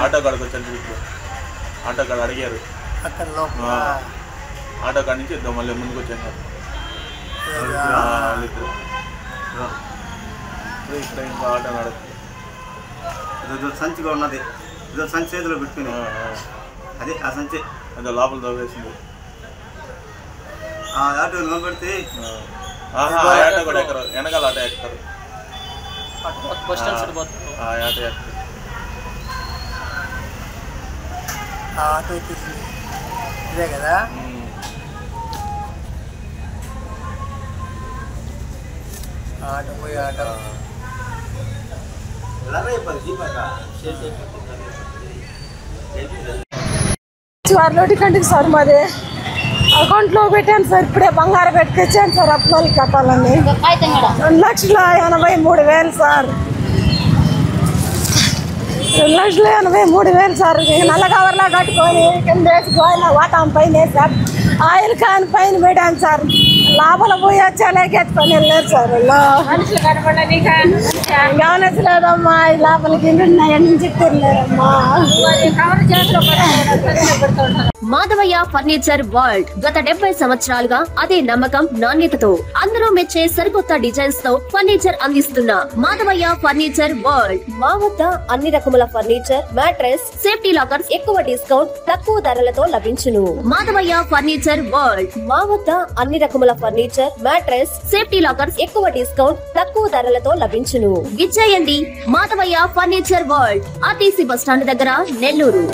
Auto కాడకు వచ్చారు, auto కాడ అడిగారు, ఆటో కాడ నుంచి ఇద్దాం మళ్ళీ ముందుకు వచ్చాను. ఇక్కడ ఇంకా ఆటో నడుస్తుంది, సంచిగా ఉన్నది, ఇదో సంచి చేతిలో పెట్టుకుని అదే ఆ సంచి అదే లోపల తవ్వేసింది. ఆటో నిలబెడితే ఆటో కూడా ఎక్కరు, వెనకాల ఆటో ఎక్కుతారు, ఆటో ఎక్కుతారు. ఆటో వచ్చేసి ఇదే కదా, ఆటో పోయి ఆటో నోటి కంటికి సార్ మాది అకౌంట్లో పెట్టాను సార్, ఇప్పుడే బంగారం పెట్టుకొచ్చాను సార్, అప్పులు కట్టాలని 2,83,000 సార్, 2,83,000 సార్. నల్ల కవర్లా కట్టుకొని కింద వేసి గోయిన వాటాం పైన సార్, ఆయిల్ కాని పైన పెట్టాను సార్, లోపల పోయి వచ్చేలాగే ఎత్తుకొని వెళ్ళారు సార్. గమనించలేదమ్మా, లోపలికి నుంచి తిరలేదమ్మా. మాధవయ్య ఫర్నిచర్ వరల్డ్ గత 70 సంవత్సరాలుగా అదే నమ్మకం, నాణ్యతతో అందరూ మెచ్చే సరికొత్త డిజైన్స్ తో ఫర్నిచర్ అందిస్తున్న మాధవయ్య ఫర్నిచర్ వరల్డ్. మా వద్ద అన్ని రకముల ఫర్నిచర్, మ్యాట్రెస్, సేఫ్టీ లాకర్స్ ఎక్కువ డిస్కౌంట్, తక్కువ ధరలతో లభించును. Madhavaiah furniture world. మా వద్ద అన్ని రకముల ఫర్నిచర్, మ్యాట్రెస్, సేఫ్టీ లాకర్స్ ఎక్కువ డిస్కౌంట్, తక్కువ ధరలతో లభించును. విచ్చేయండి Madhavaiah furniture world, RTC bus stand దగ్గర, నెల్లూరు.